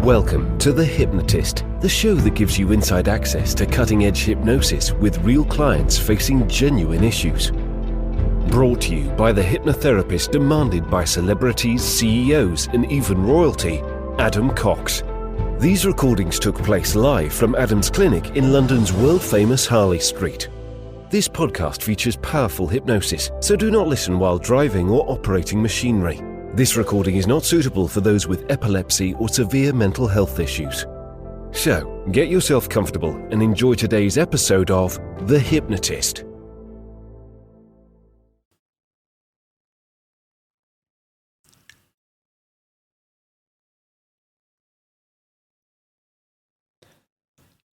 Welcome to The Hypnotist, the show that gives you inside access to cutting-edge hypnosis with real clients facing genuine issues. Brought to you by the hypnotherapist demanded by celebrities, CEOs, and even royalty, Adam Cox. These recordings took place live from Adam's clinic in London's world-famous Harley Street. This podcast features powerful hypnosis, so do not listen while driving or operating machinery. This recording is not suitable for those with epilepsy or severe mental health issues. So, get yourself comfortable and enjoy today's episode of The Hypnotist.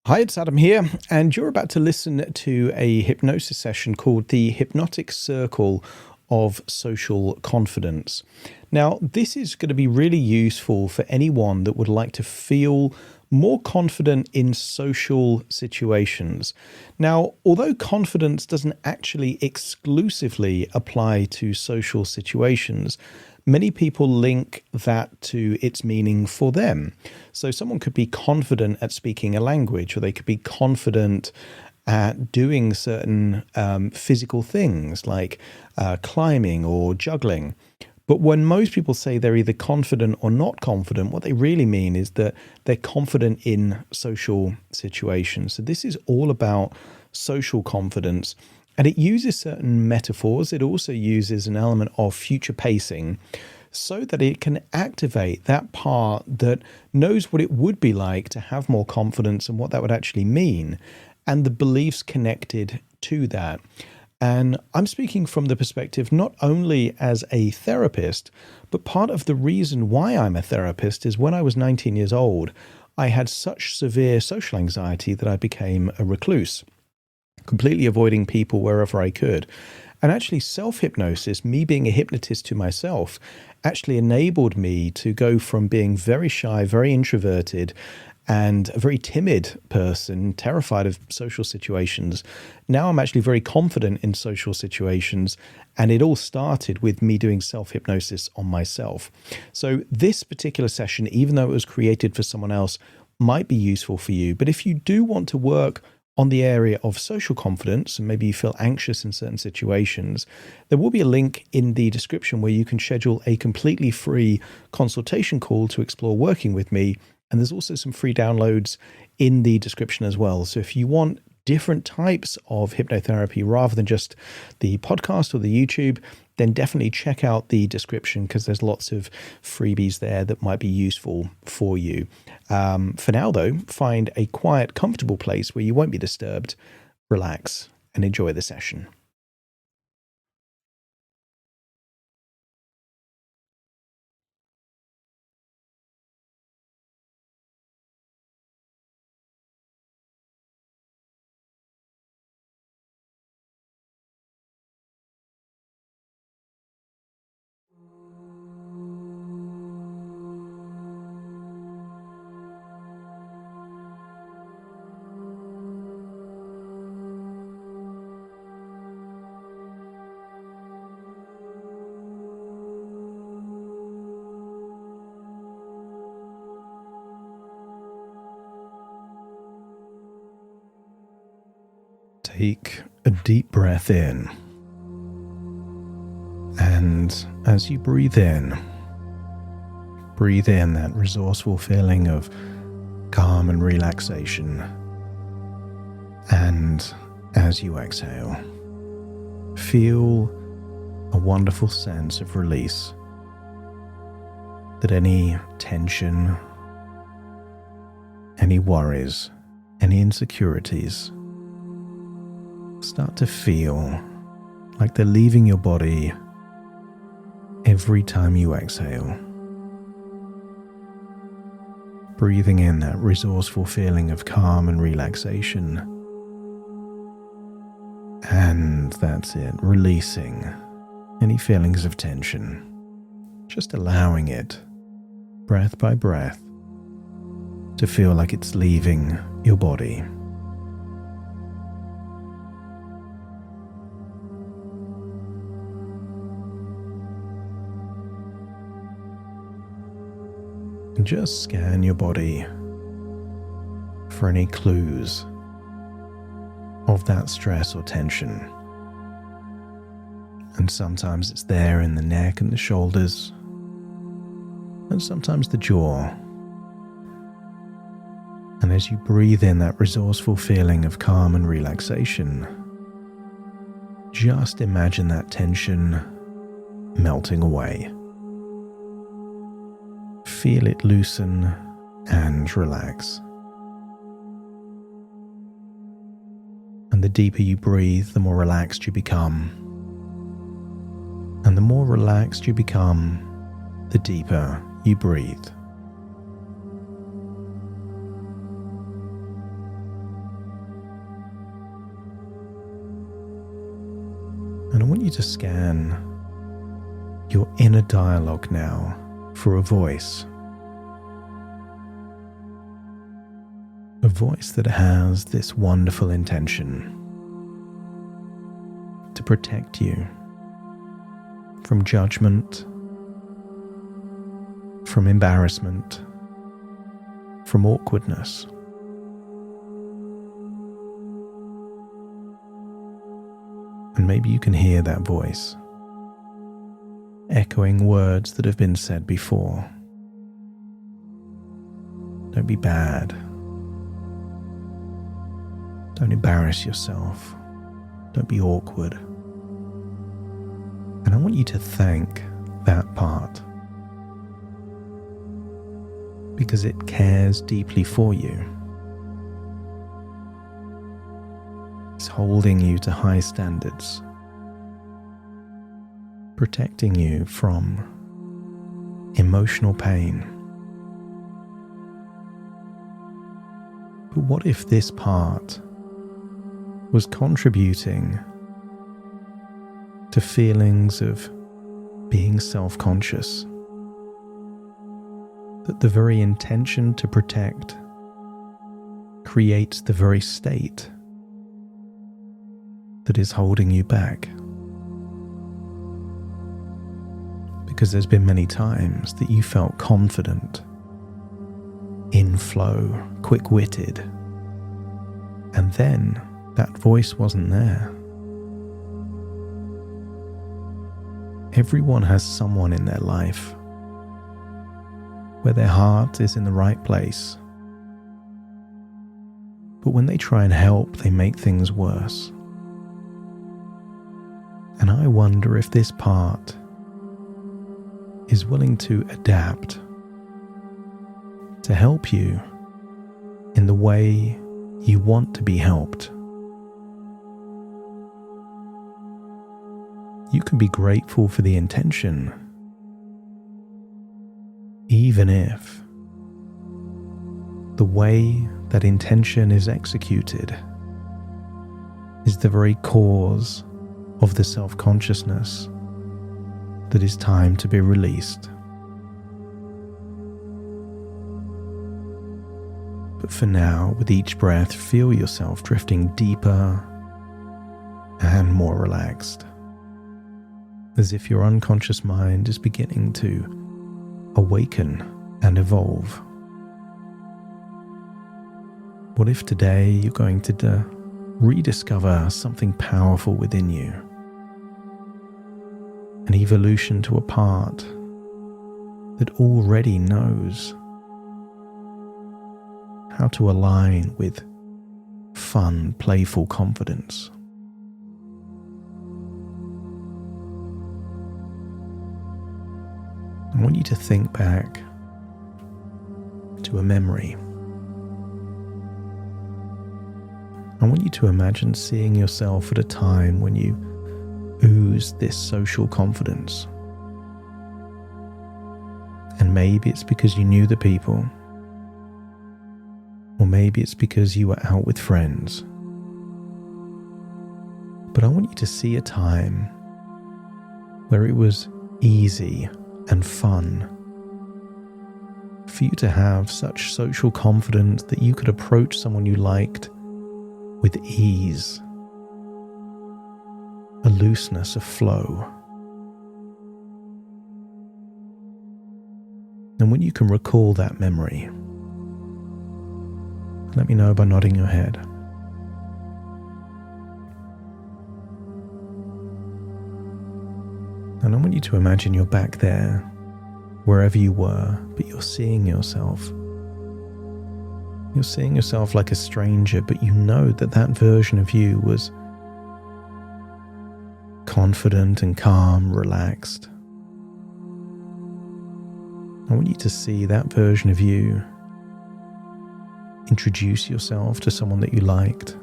Hi, it's Adam here, and you're about to listen to a hypnosis session called the Hypnotic Circle of Social Confidence. Now, this is going to be really useful for anyone that would like to feel more confident in social situations. Now, although confidence doesn't actually exclusively apply to social situations, many people link that to its meaning for them. So someone could be confident at speaking a language, or they could be confident at doing certain physical things like climbing or juggling. But when most people say they're either confident or not confident, what they really mean is that they're confident in social situations. So this is all about social confidence. And it uses certain metaphors. It also uses an element of future pacing so that it can activate that part that knows what it would be like to have more confidence and what that would actually mean, and the beliefs connected to that. And I'm speaking from the perspective not only as a therapist, but part of the reason why I'm a therapist is when I was 19 years old, I had such severe social anxiety that I became a recluse, completely avoiding people wherever I could. And actually self-hypnosis, me being a hypnotist to myself, actually enabled me to go from being very shy, very introverted, and a very timid person, terrified of social situations. Now I'm actually very confident in social situations, and it all started with me doing self-hypnosis on myself. So this particular session, even though it was created for someone else, might be useful for you. But if you do want to work on the area of social confidence, and maybe you feel anxious in certain situations, there will be a link in the description where you can schedule a completely free consultation call to explore working with me. And there's also some free downloads in the description as well. So if you want different types of hypnotherapy rather than just the podcast or the YouTube, then definitely check out the description because there's lots of freebies there that might be useful for you. For now, though, find a quiet, comfortable place where you won't be disturbed, relax, and enjoy the session. Take a deep breath in, and as you breathe in that resourceful feeling of calm and relaxation, and as you exhale, feel a wonderful sense of release, that any tension, any worries, any insecurities start to feel like they're leaving your body every time you exhale. Breathing in that resourceful feeling of calm and relaxation. And that's it, releasing any feelings of tension. Just allowing it, breath by breath, to feel like it's leaving your body. And just scan your body for any clues of that stress or tension. And sometimes it's there in the neck and the shoulders, and sometimes the jaw. And as you breathe in that resourceful feeling of calm and relaxation, just imagine that tension melting away. Feel it loosen and relax. And the deeper you breathe, the more relaxed you become. And the more relaxed you become, the deeper you breathe. And I want you to scan your inner dialogue now for a voice. A voice that has this wonderful intention to protect you from judgment, from embarrassment, from awkwardness. And maybe you can hear that voice echoing words that have been said before. Don't be bad. Don't embarrass yourself. Don't be awkward. And I want you to thank that part, because it cares deeply for you. It's holding you to high standards, protecting you from emotional pain. But what if this part was contributing to feelings of being self-conscious? That the very intention to protect creates the very state that is holding you back. Because there's been many times that you felt confident, in flow, quick-witted, and then that voice wasn't there. Everyone has someone in their life where their heart is in the right place, but when they try and help, they make things worse. And I wonder if this part is willing to adapt to help you in the way you want to be helped. You can be grateful for the intention, even if the way that intention is executed is the very cause of the self-consciousness that is time to be released. But for now, with each breath, feel yourself drifting deeper and more relaxed, as if your unconscious mind is beginning to awaken and evolve. What if today you're going to rediscover something powerful within you? An evolution to a part that already knows how to align with fun, playful confidence. I want you to think back to a memory. I want you to imagine seeing yourself at a time when you oozed this social confidence. And maybe it's because you knew the people, or maybe it's because you were out with friends. But I want you to see a time where it was easy and fun for you to have such social confidence that you could approach someone you liked with ease, a looseness of flow. And when you can recall that memory, let me know by nodding your head. And I want you to imagine you're back there, wherever you were, but you're seeing yourself. You're seeing yourself like a stranger, but you know that that version of you was confident and calm, relaxed. I want you to see that version of you introduce yourself to someone that you liked,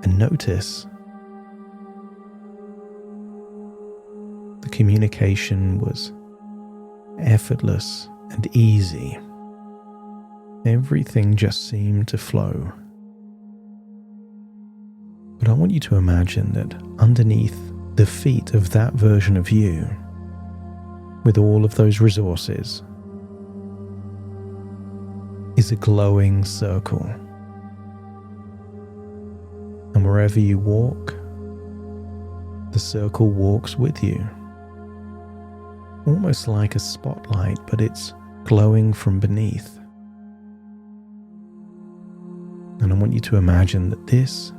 and notice the communication was effortless and easy. Everything just seemed to flow. But I want you to imagine that underneath the feet of that version of you, with all of those resources, is a glowing circle. And wherever you walk, the circle walks with you. Almost like a spotlight, but it's glowing from beneath. And I want you to imagine that this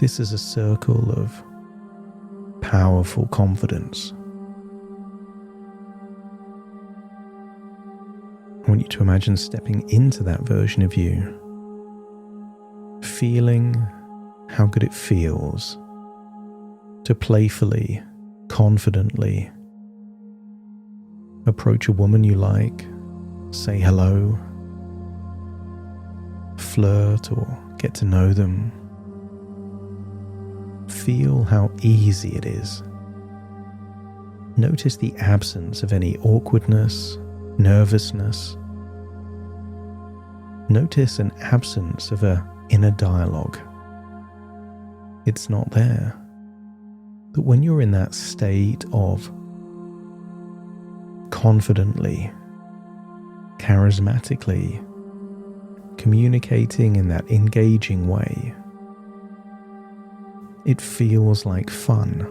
is a circle of powerful confidence. I want you to imagine stepping into that version of you, feeling how good it feels to playfully, confidently approach a woman you like, say hello, flirt or get to know them. Feel how easy it is. Notice the absence of any awkwardness, nervousness. Notice an absence of an inner dialogue. It's not there. But when you're in that state of confidently, charismatically, communicating in that engaging way, it feels like fun.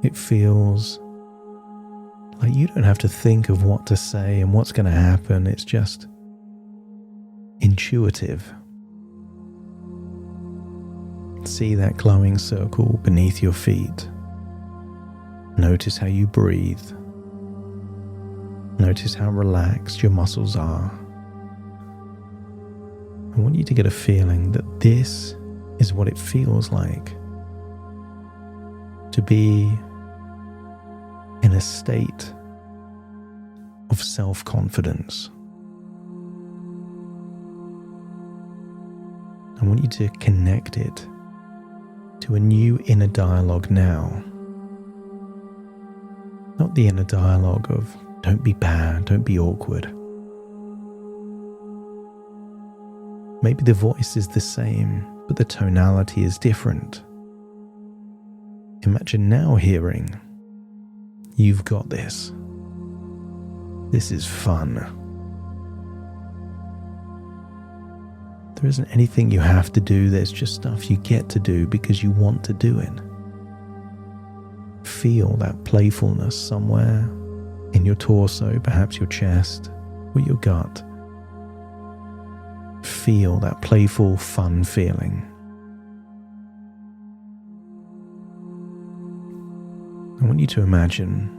It feels like you don't have to think of what to say and what's going to happen. It's just intuitive. See that glowing circle beneath your feet. Notice how you breathe. Notice how relaxed your muscles are. I want you to get a feeling that this is what it feels like to be in a state of self-confidence. I want you to connect it to a new inner dialogue now. Not the inner dialogue of don't be bad, don't be awkward. Maybe the voice is the same, but the tonality is different. Imagine now hearing, you've got this. This is fun. There isn't anything you have to do, there's just stuff you get to do because you want to do it. Feel that playfulness somewhere in your torso, perhaps your chest or your gut. Feel that playful, fun feeling. I want you to imagine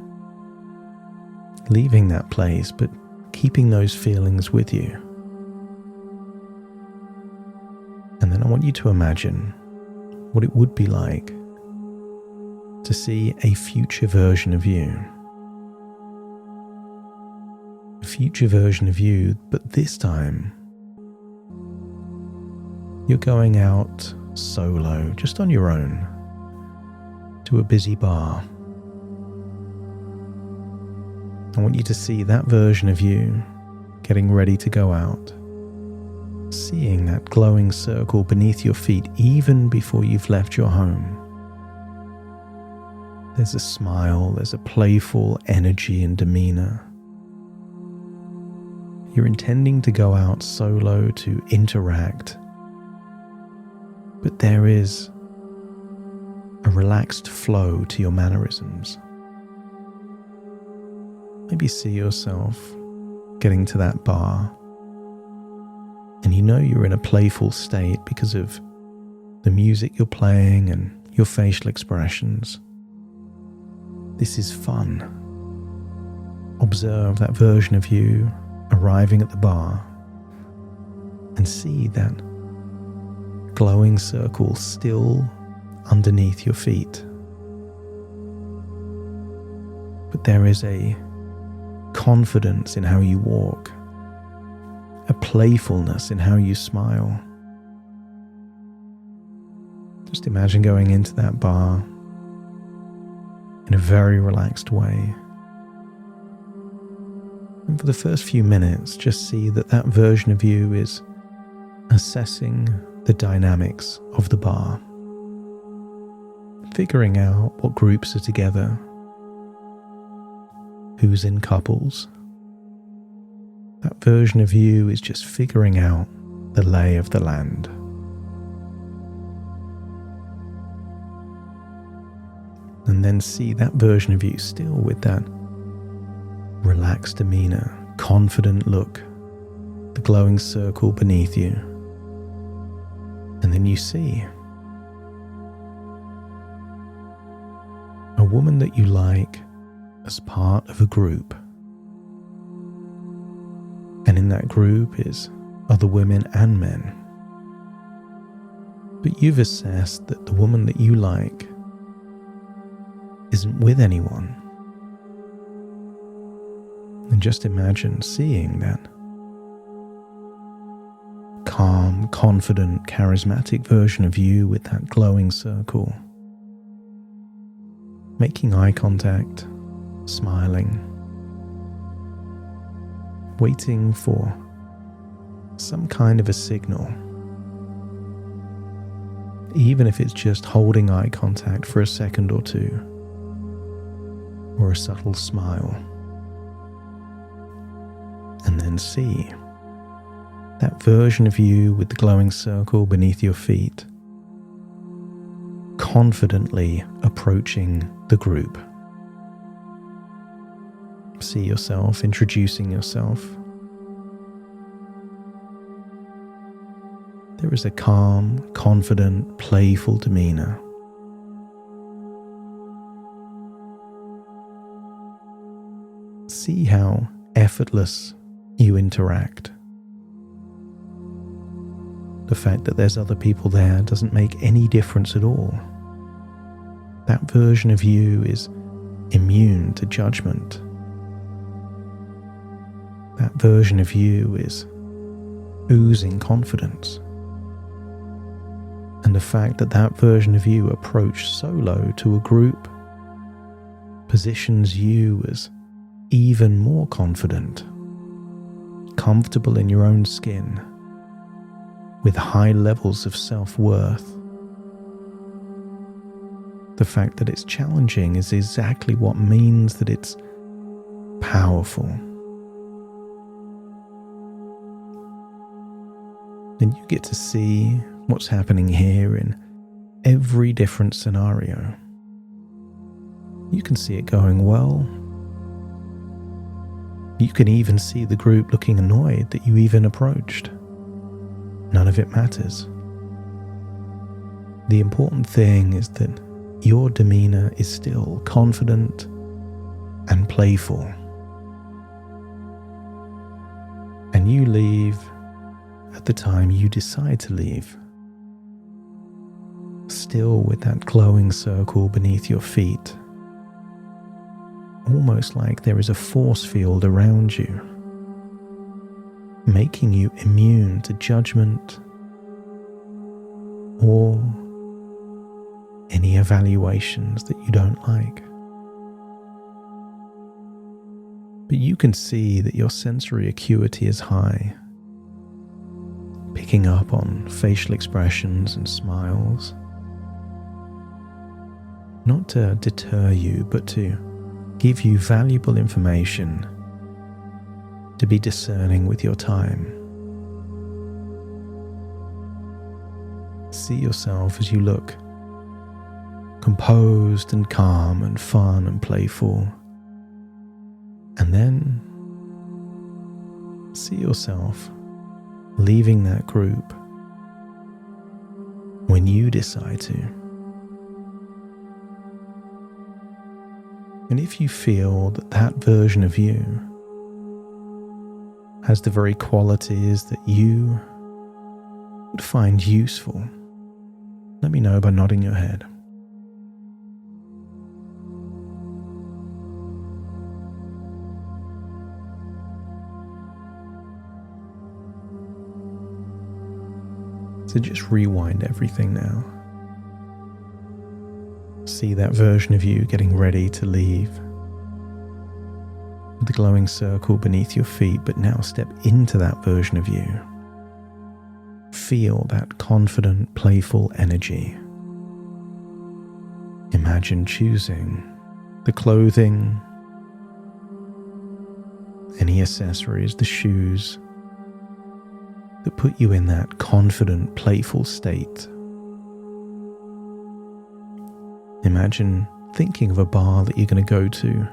leaving that place, but keeping those feelings with you. And then I want you to imagine what it would be like to see a future version of you. A future version of you, but this time you're going out solo, just on your own, to a busy bar. I want you to see that version of you getting ready to go out, seeing that glowing circle beneath your feet even before you've left your home. There's a smile, there's a playful energy and demeanor. You're intending to go out solo to interact, but there is a relaxed flow to your mannerisms. Maybe see yourself getting to that bar, and you know you're in a playful state because of the music you're playing and your facial expressions. This is fun. Observe that version of you arriving at the bar and see that glowing circle still underneath your feet. But there is a confidence in how you walk, a playfulness in how you smile. Just imagine going into that bar in a very relaxed way. And for the first few minutes, just see that that version of you is assessing the dynamics of the bar, figuring out what groups are together, who's in couples. That version of you is just figuring out the lay of the land. And then see that version of you still with that relaxed demeanor, confident look, the glowing circle beneath you. And then you see a woman that you like as part of a group. And in that group is other women and men. But you've assessed that the woman that you like isn't with anyone. And just imagine seeing that calm, confident, charismatic version of you with that glowing circle, making eye contact, smiling, waiting for some kind of a signal, even if it's just holding eye contact for a second or two, or a subtle smile. And then see that version of you with the glowing circle beneath your feet, confidently approaching the group. See yourself introducing yourself. There is a calm, confident, playful demeanor. See how effortless you interact. The fact that there's other people there doesn't make any difference at all. That version of you is immune to judgment. That version of you is oozing confidence. And the fact that that version of you approached solo to a group positions you as even more confident, comfortable in your own skin, with high levels of self-worth. The fact that it's challenging is exactly what means that it's powerful. And you get to see what's happening here in every different scenario. You can see it going well. You can even see the group looking annoyed that you even approached. None of it matters. The important thing is that your demeanor is still confident and playful. And you leave at the time you decide to leave, still with that glowing circle beneath your feet, almost like there is a force field around you, making you immune to judgment or any evaluations that you don't like. But you can see that your sensory acuity is high, picking up on facial expressions and smiles, not to deter you, but to give you valuable information, to be discerning with your time. See yourself as you look composed and calm and fun and playful, And then see yourself leaving that group when you decide to. And if you feel that that version of you has the very qualities that you would find useful, let me know by nodding your head. So just rewind everything now. See that version of you getting ready to leave, with the glowing circle beneath your feet, but now step into that version of you. Feel that confident, playful energy. Imagine choosing the clothing, any accessories, the shoes that put you in that confident, playful state. Imagine thinking of a bar that you're going to go to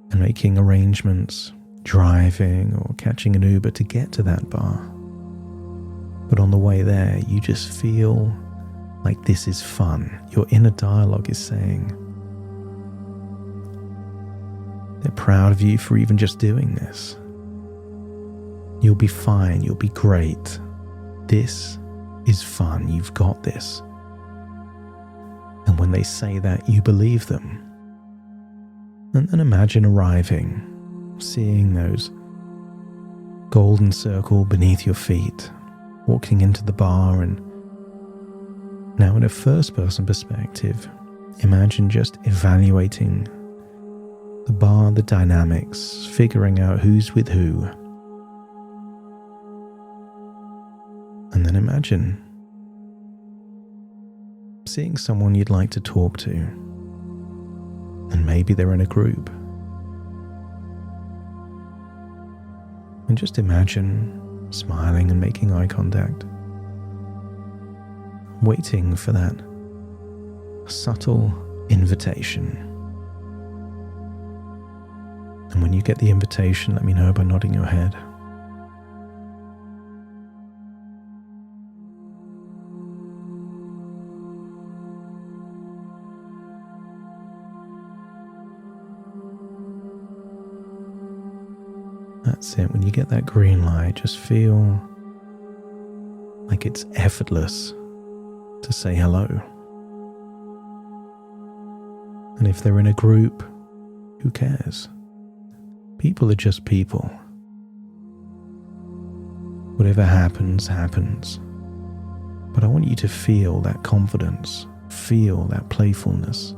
and making arrangements, driving or catching an Uber to get to that bar. But on the way there, you just feel like this is fun. Your inner dialogue is saying, they're proud of you for even just doing this. You'll be fine, you'll be great. This is fun, you've got this. And when they say that, you believe them. And then imagine arriving, seeing those golden circle beneath your feet, walking into the bar, and now in a first-person perspective, imagine just evaluating the bar, the dynamics, figuring out who's with who. And then imagine seeing someone you'd like to talk to, and maybe they're in a group. And just imagine smiling and making eye contact, waiting for that subtle invitation. And when you get the invitation, let me know by nodding your head. That's it. When you get that green light, just feel like it's effortless to say hello. And if they're in a group, who cares? People are just people. Whatever happens, happens. But I want you to feel that confidence, feel that playfulness,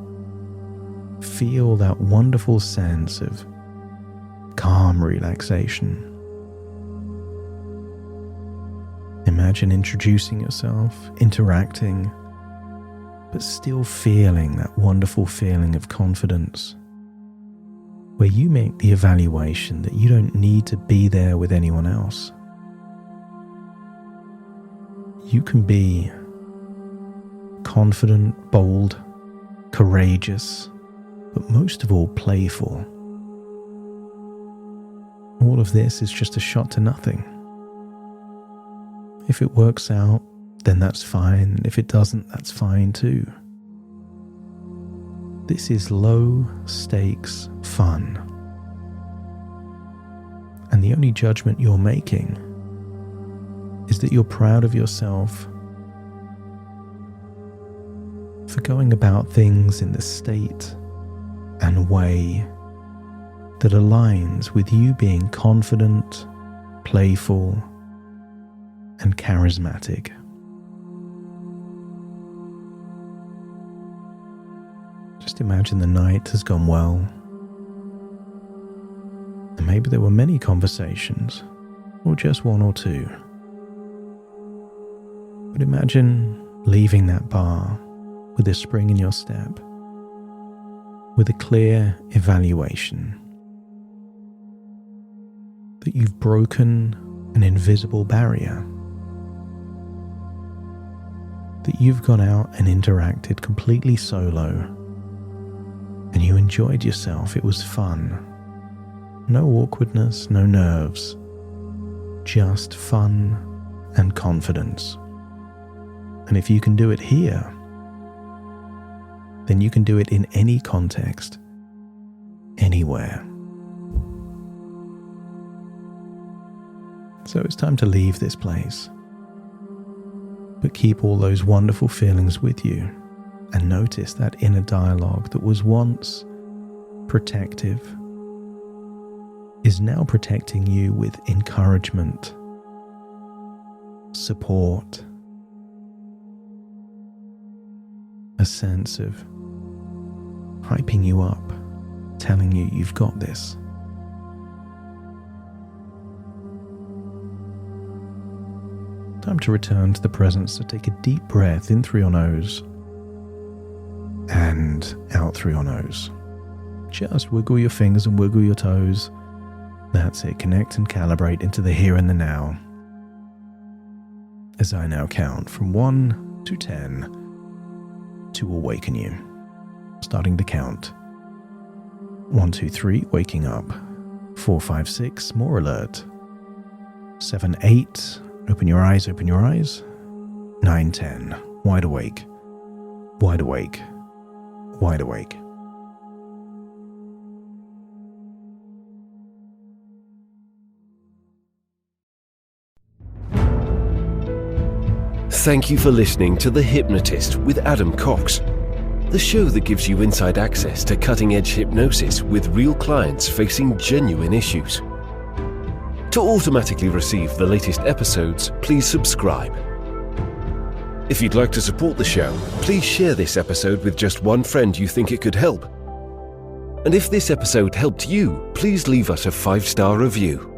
feel that wonderful sense of calm relaxation. Imagine introducing yourself, interacting, but still feeling that wonderful feeling of confidence, where you make the evaluation that you don't need to be there with anyone else. You can be confident, bold, courageous, but most of all playful. All of this is just a shot to nothing. If it works out, then that's fine. If it doesn't, that's fine too. This is low stakes fun. And the only judgment you're making is that you're proud of yourself for going about things in the state and way that aligns with you being confident, playful, and charismatic. Just imagine the night has gone well, and maybe there were many conversations, or just one or two. But imagine leaving that bar with a spring in your step, with a clear evaluation that you've broken an invisible barrier, that you've gone out and interacted completely solo and you enjoyed yourself. It was fun. No awkwardness, no nerves, just fun and confidence. And if you can do it here, then you can do it in any context, anywhere. So it's time to leave this place. But keep all those wonderful feelings with you and notice that inner dialogue that was once protective is now protecting you with encouragement, support, a sense of hyping you up, telling you you've got this. Time to return to the present, so take a deep breath in through your nose and out through your nose. Just wiggle your fingers and wiggle your toes. That's it. Connect and calibrate into the here and the now. As I now count from 1 to 10 to awaken you. Starting to count. 1, 2, 3, waking up. 4, 5, 6, more alert. 7, 8, open your eyes, open your eyes. 9, 10, wide awake, wide awake, wide awake. Thank you for listening to The Hypnotist with Adam Cox, the show that gives you inside access to cutting-edge hypnosis with real clients facing genuine issues. To automatically receive the latest episodes, please subscribe. If you'd like to support the show, please share this episode with just one friend you think it could help. And if this episode helped you, please leave us a 5-star review.